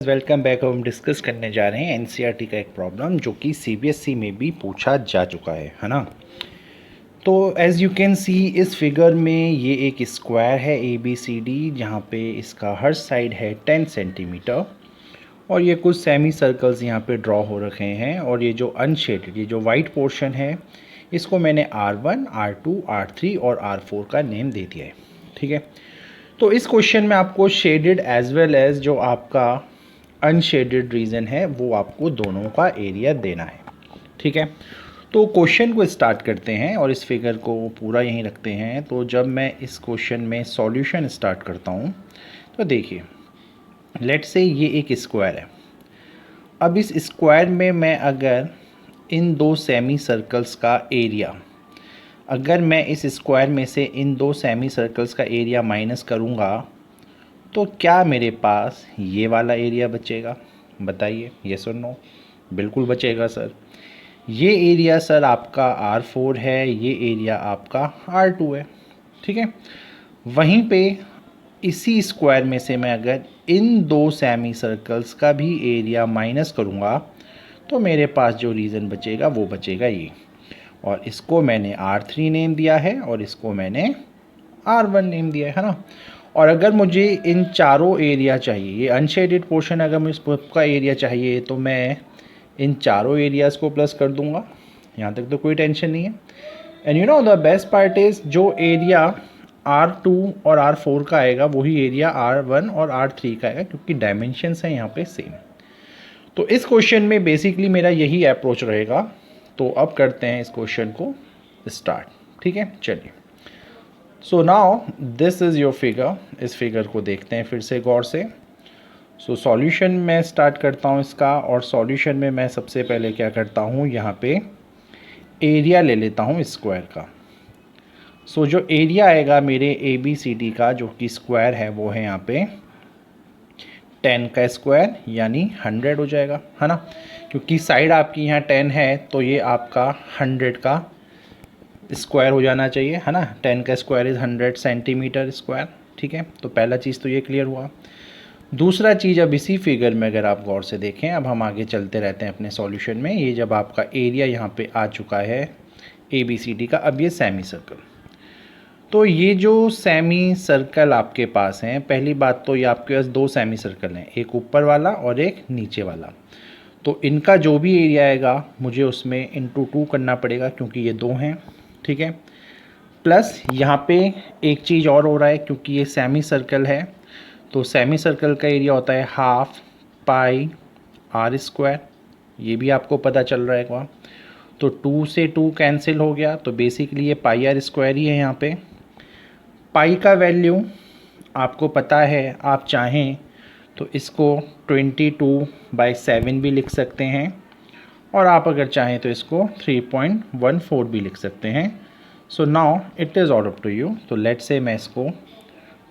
Welcome back. हम discuss करने जा रहे हैं एनसीईआरटी का एक प्रॉब्लम जो कि सीबीएसई में भी पूछा जा चुका है ना। तो एज़ यू कैन सी इस फिगर में ये एक स्क्वायर है ए बी सी डी, जहाँ पे इसका हर साइड है 10 सेंटीमीटर और ये कुछ सेमी सर्कल्स यहाँ पे ड्रॉ हो रखे हैं। और ये जो अनशेडेड, ये जो वाइट पोर्शन है, इसको मैंने R1, R2, R3 और R4 का नेम दे दिया है। ठीक है, तो इस क्वेश्चन में आपको शेडेड एज वेल एज जो आपका अनशेडेड रीजन है वो आपको दोनों का एरिया देना है। ठीक है, तो क्वेश्चन को स्टार्ट करते हैं और इस फिगर को पूरा यहीं रखते हैं। तो जब मैं इस क्वेश्चन में सॉल्यूशन स्टार्ट करता हूँ तो देखिए, लेट्स से ये एक स्क्वायर है। अब इस स्क्वायर में मैं अगर इन दो सेमी सर्कल्स का एरिया, अगर मैं इस स्क्वायर में से इन दो सेमी सर्कल्स का एरिया माइनस करूँगा तो क्या मेरे पास ये वाला एरिया बचेगा? बताइए, यस और नो। बिल्कुल बचेगा सर। ये एरिया सर आपका R4 है, ये एरिया आपका R2 है। ठीक है, वहीं पे इसी स्क्वायर में से मैं अगर इन दो सेमी सर्कल्स का भी एरिया माइनस करूँगा तो मेरे पास जो रीज़न बचेगा वो बचेगा ये। और इसको मैंने R3 नेम दिया है और इसको मैंने R1 नेम दिया है ना। और अगर मुझे इन चारों एरिया चाहिए, ये अनशेडेड पोर्शन अगर मुझे का एरिया चाहिए तो मैं इन चारों एरियाज़ को प्लस कर दूंगा। यहाँ तक तो कोई टेंशन नहीं है। And you know the best part is, जो एरिया R2 और R4 का आएगा वही एरिया R1 और R3 का आएगा, क्योंकि डायमेंशंस हैं यहाँ पे सेम। तो इस क्वेश्चन में बेसिकली मेरा यही अप्रोच रहेगा। तो अब करते हैं इस क्वेश्चन को स्टार्ट। ठीक है, चलिए। So now this is your figure. इस फिगर को देखते हैं फिर से गौर से। सो सॉल्यूशन में स्टार्ट करता हूँ इसका, और सॉल्यूशन में मैं सबसे पहले क्या करता हूँ, यहाँ पे एरिया ले लेता हूँ स्क्वायर का। सो जो एरिया आएगा मेरे ए बी सी डी का, जो कि स्क्वायर है, वो है यहाँ पे 10 का स्क्वायर यानी 100 हो जाएगा, है ना। क्योंकि साइड आपकी यहाँ 10 है तो ये आपका 100 का स्क्वायर हो जाना चाहिए, है ना। 10 का स्क्वायर इज़ 100 सेंटीमीटर स्क्वायर। ठीक है, तो पहला चीज़ तो ये क्लियर हुआ। दूसरा चीज़, अब इसी फिगर में अगर आप गौर से देखें, अब हम आगे चलते रहते हैं अपने सॉल्यूशन में। ये जब आपका एरिया यहाँ पे आ चुका है ए बी सी डी का, अब ये सेमी सर्कल। तो ये जो सेमी सर्कल आपके पास हैं, पहली बात तो ये आपके पास दो सेमी सर्कल हैं, एक ऊपर वाला और एक नीचे वाला। तो इनका जो भी एरिया आएगा मुझे उसमें इंटू 2 करना पड़ेगा, क्योंकि ये दो हैं। ठीक है, प्लस यहाँ पे एक चीज़ और हो रहा है, क्योंकि ये सेमी सर्कल है तो सेमी सर्कल का एरिया होता है हाफ पाई R स्क्वायर। ये भी आपको पता चल रहा है वहाँ। तो 2 से 2 कैंसिल हो गया, तो बेसिकली ये पाई R स्क्वायर ही है। यहाँ पे पाई का वैल्यू आपको पता है, आप चाहें तो इसको 22/7 भी लिख सकते हैं, और आप अगर चाहें तो इसको 3.14 भी लिख सकते हैं। So now it is all up to you. तो लेट से मैं इसको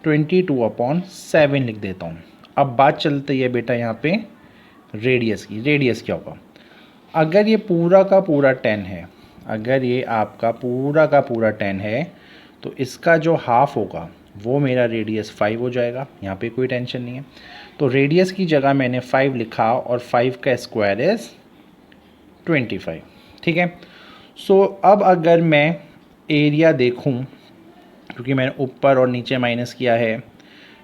22/7 लिख देता हूँ। अब बात चलती है बेटा यहाँ पे रेडियस की। रेडियस क्या होगा? अगर ये पूरा का पूरा 10 है, अगर ये आपका पूरा का पूरा 10 है तो इसका जो हाफ होगा वो मेरा रेडियस 5 हो जाएगा। यहाँ पे कोई टेंशन नहीं है। तो रेडियस की जगह मैंने 5 लिखा, और 5 का स्क्वायर इज़ 25। ठीक है, सो अब अगर मैं एरिया देखूं, क्योंकि मैंने ऊपर और नीचे माइनस किया है,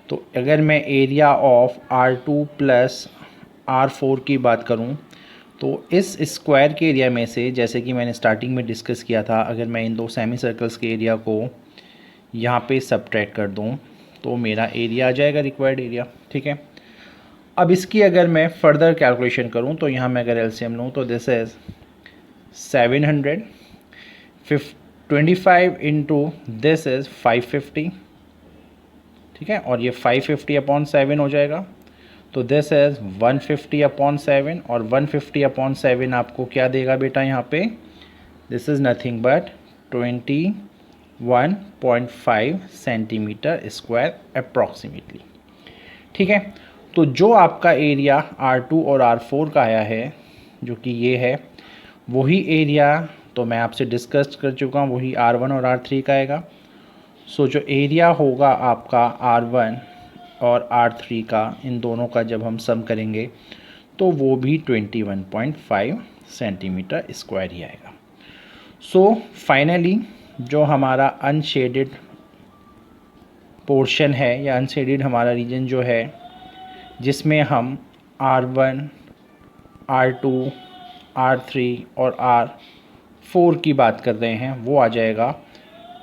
तो अगर मैं area of R2 plus R4 की बात करूं तो इस स्क्वायर के एरिया में से, जैसे कि मैंने स्टार्टिंग में डिस्कस किया था, अगर मैं इन दो सेमी सर्कल्स के एरिया को यहाँ पे सब्ट्रैक्ट कर दूँ तो मेरा एरिया आ जाएगा रिक्वायर्ड एरिया। ठीक है, अब इसकी अगर मैं फर्दर कैलकुलेशन करूं तो यहाँ मैं अगर एलसीएम लूँ तो this is 700, 25 into this is 550। ठीक है, और ये 550/7 हो जाएगा। तो दिस इज़ 150/7, और 150/7 आपको क्या देगा बेटा यहाँ पे? This is nothing but 21.5 centimetre square approximately. ठीक है, तो जो आपका एरिया R2 और R4 का आया है, जो कि ये है, वही एरिया तो मैं आपसे डिस्कस कर चुका हूँ, वही R1 और R3 का आएगा। सो जो एरिया होगा आपका R1 और R3 का, इन दोनों का जब हम सम करेंगे तो वो भी 21.5 सेंटीमीटर स्क्वायर ही आएगा। सो फाइनली जो हमारा अनशेडेड पोर्शन है या अनशेडेड हमारा रीजन जो है, जिसमें हम R1, R2, R3 और R4 की बात कर रहे हैं, वो आ जाएगा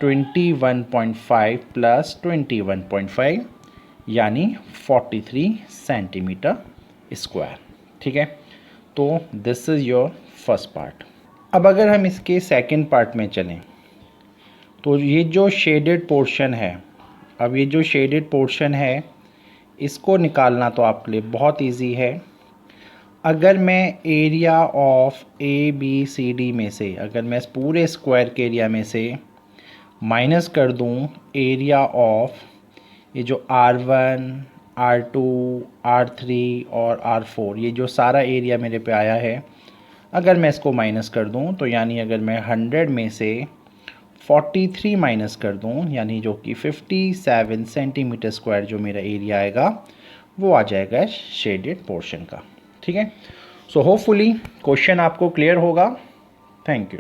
21.5 प्लस 21.5 यानी 43 सेंटीमीटर स्क्वायर। ठीक है, तो this is your first part. अब अगर हम इसके सेकंड पार्ट में चलें तो ये जो शेडेड पोर्शन है, अब ये जो शेडेड पोर्शन है इसको निकालना तो आपके लिए बहुत इजी है। अगर मैं एरिया ऑफ ABCD में से, अगर मैं इस पूरे स्क्वायर के एरिया में से माइनस कर दूं एरिया ऑफ ये जो R1, R2, R3 और R4, ये जो सारा एरिया मेरे पे आया है, अगर मैं इसको माइनस कर दूं तो यानी अगर मैं 100 में से 43 माइनस कर दूं, यानी जो कि 57 सेंटीमीटर स्क्वायर जो मेरा एरिया आएगा वो आ जाएगा शेडेड पोर्शन का। ठीक है, सो होपफुली क्वेश्चन आपको क्लियर होगा। Thank you.